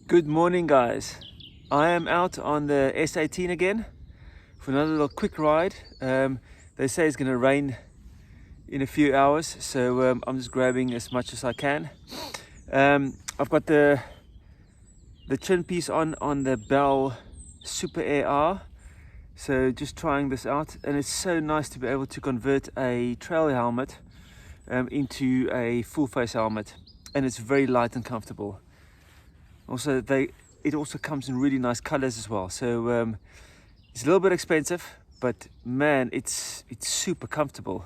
Good morning, guys. I am out on the S18 again for another little quick ride. They say it's going to rain in a few hours, so I'm just grabbing as much as I can. I've got the chin piece on the Bell Super Air R, so just trying this out, and it's so nice to be able to convert a trail helmet into a full face helmet, and it's very light and comfortable. Also, it also comes in really nice colors as well. So it's a little bit expensive, but man, it's super comfortable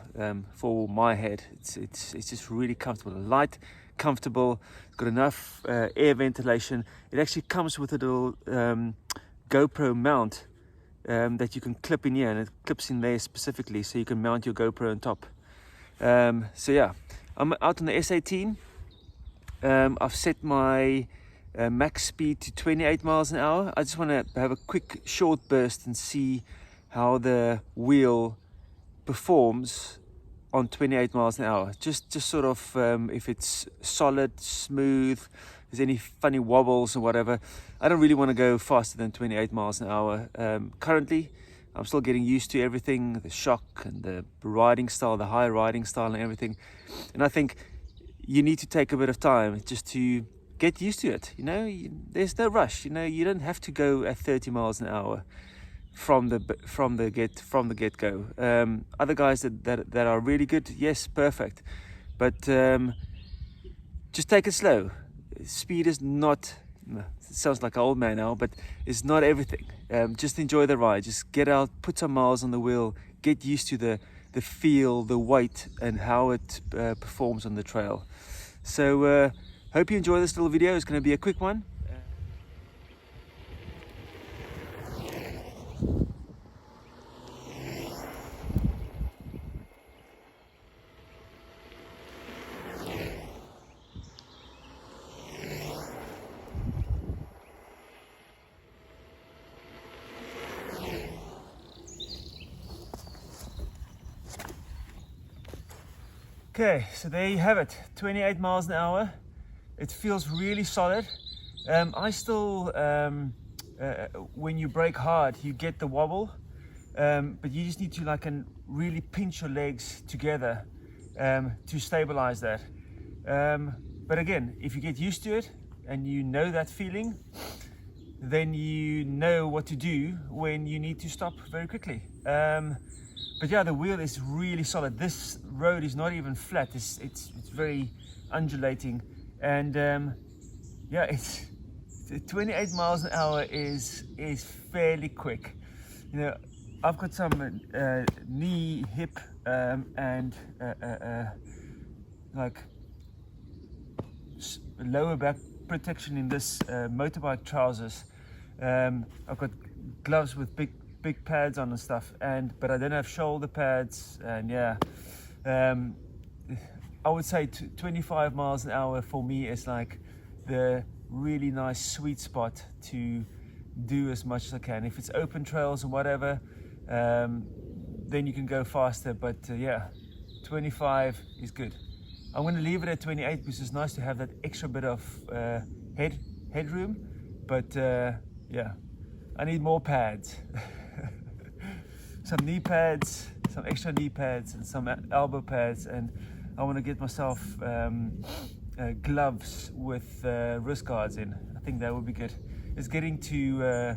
for my head. It's just really comfortable, light, comfortable. It's got enough air ventilation. It actually comes with a little GoPro mount that you can clip in here, and it clips in there specifically, so you can mount your GoPro on top. So yeah, I'm out on the S18. I've set my max speed to 28 miles an hour. I just want to have a quick short burst and see how the wheel performs on 28 miles an hour. Just sort of if it's solid, smooth, there's any funny wobbles or whatever. I don't really want to go faster than 28 miles an hour. Currently, I'm still getting used to everything, the shock and the riding style, the high riding style and everything. And I think you need to take a bit of time just to get used to it. You know, there's no rush. You know, you don't have to go at 30 miles an hour from the get-go. Other guys that are really good, yes, perfect, but just take it slow. Speed is not, it sounds like an old man now, but it's not everything. Just enjoy the ride. Just get out, put some miles on the wheel, get used to the feel, the weight, and how it performs on the trail. So hope you enjoy this little video. It's going to be a quick one. Okay, so there you have it, 28 miles an hour. It feels really solid. I still, when you brake hard, you get the wobble, but you just need to really pinch your legs together to stabilize that. But again, if you get used to it and you know that feeling, then you know what to do when you need to stop very quickly. But yeah, the wheel is really solid. This road is not even flat. It's very undulating. And yeah, it's 28 miles an hour is fairly quick. You know, I've got some knee, hip, and like lower back protection in this motorbike trousers. I've got gloves with big pads on and stuff, but I don't have shoulder pads, and yeah. I would say 25 miles an hour for me is like the really nice sweet spot to do as much as I can. If it's open trails or whatever, then you can go faster, but yeah, 25 is good. I'm going to leave it at 28 because it's nice to have that extra bit of headroom, but yeah, I need more pads. Some knee pads, some extra knee pads, and some elbow pads, and I want to get myself gloves with wrist guards in. I think that would be good. It's getting to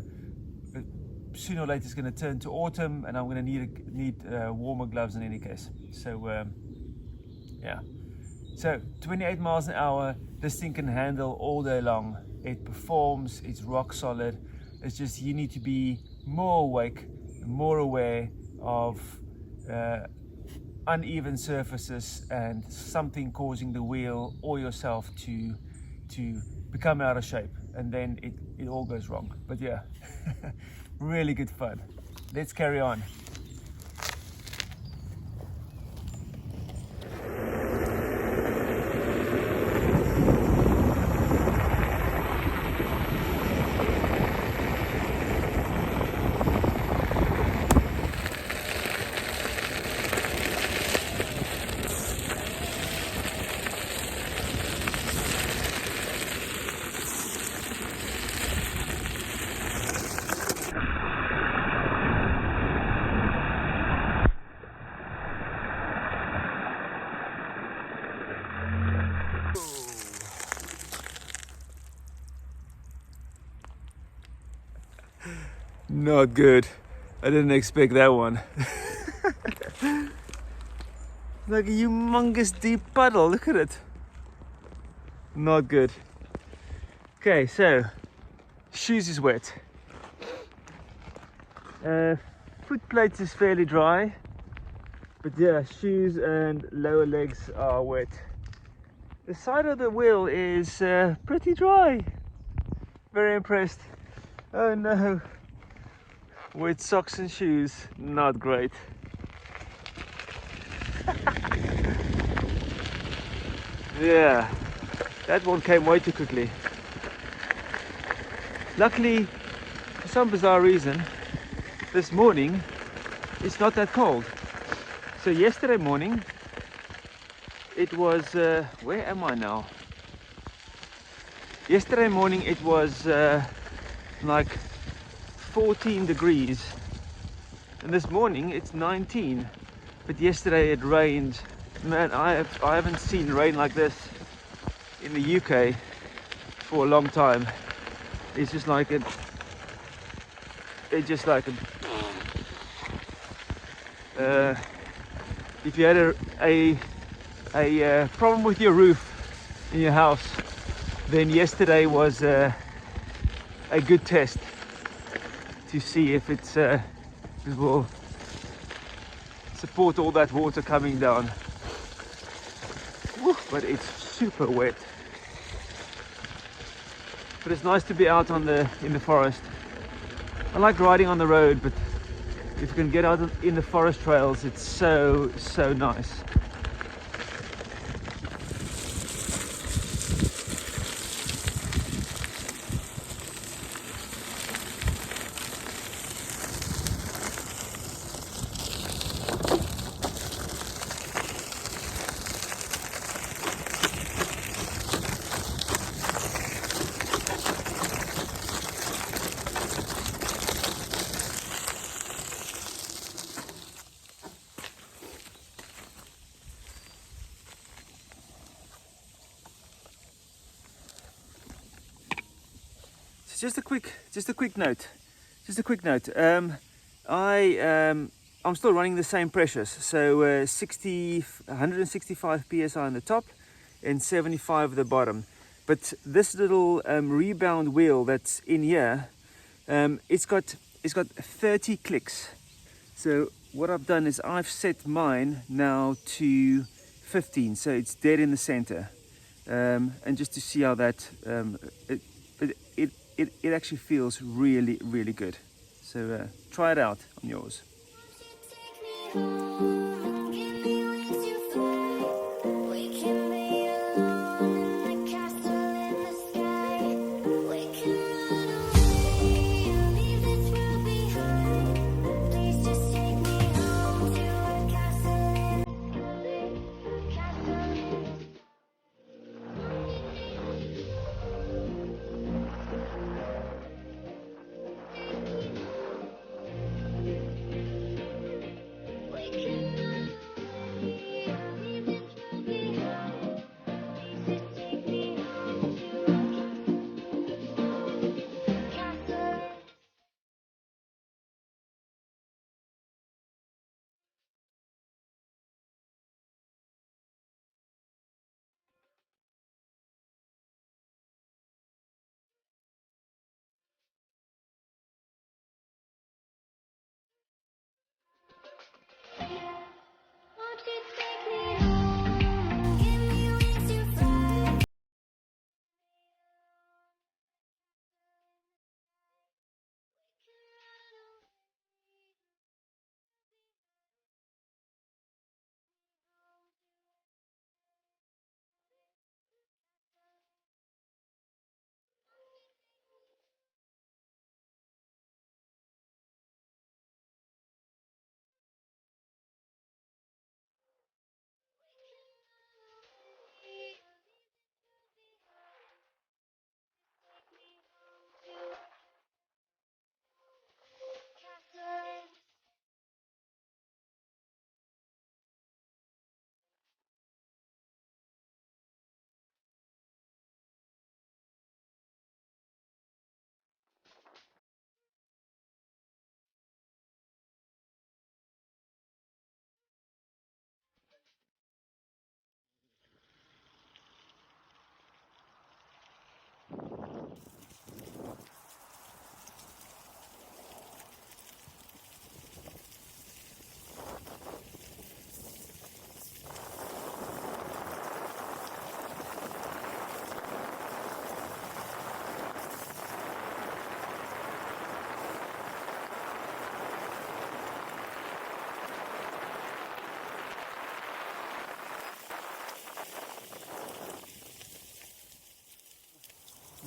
sooner or later it's going to turn to autumn, and I'm going to need warmer gloves in any case. So yeah, so 28 miles an hour, this thing can handle all day long. It performs, it's rock solid. It's just you need to be more awake, more aware of uneven surfaces and something causing the wheel or yourself to become out of shape, and then it all goes wrong. But yeah, really good fun. Let's carry on. Not good. I didn't expect that one. Like a humongous deep puddle, look at it. Not good. Okay, so shoes is wet. Foot plates is fairly dry, but yeah, shoes and lower legs are wet. The side of the wheel is pretty dry. Very impressed. Oh no, wet socks and shoes, not great. Yeah, that one came way too quickly. Luckily, for some bizarre reason, this morning it's not that cold. So yesterday morning it was where am I now? Yesterday morning it was like 14 degrees, and this morning it's 19. But yesterday it rained. Man, I haven't seen rain like this in the UK for a long time. It's just like it. It's just like a. If you had a problem with your roof in your house, then yesterday was a good test to see if it will support all that water coming down. Woo, but it's super wet. But it's nice to be out in the forest. I like riding on the road, but if you can get out in the forest trails, it's so nice. Just a quick note. I'm still running the same pressures, so 165 psi on the top and 75 at the bottom. But this little rebound wheel that's in here, it's got 30 clicks. So what I've done is I've set mine now to 15, so it's dead in the center, and just to see how that it actually feels really good. So try it out on yours.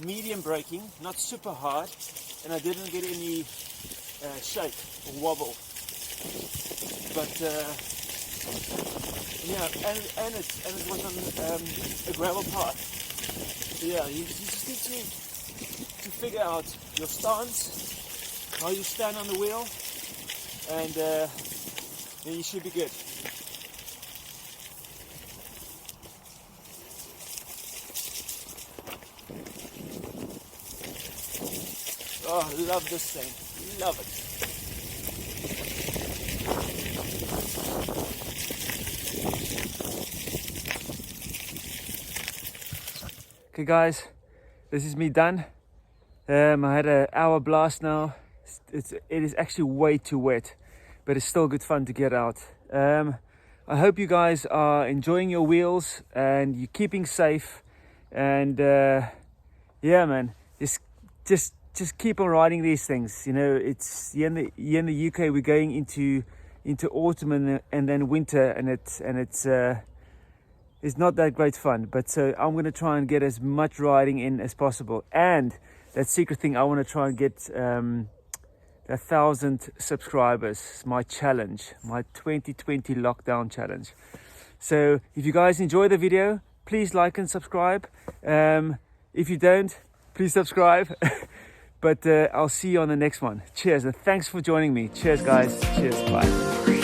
medium braking, not super hard, and I didn't get any shake or wobble. But yeah, and it was on a gravel path. So yeah, you just need to figure out your stance, how you stand on the wheel, and then you should be good. Oh, I love this thing. Love it. Okay guys, this is me done. I had an hour blast now. It is actually way too wet, but it's still good fun to get out. I hope you guys are enjoying your wheels and you're keeping safe. And yeah, man, just keep on riding these things. You know, it's here in the UK. We're going into autumn and then winter, and it's not that great fun. But so I'm going to try and get as much riding in as possible. And that secret thing, I want to try and get 1,000 subscribers. My challenge, my 2020 lockdown challenge. So if you guys enjoy the video, please like and subscribe. If you don't, please subscribe. But I'll see you on the next one. Cheers, and thanks for joining me. Cheers, guys. Cheers. Bye.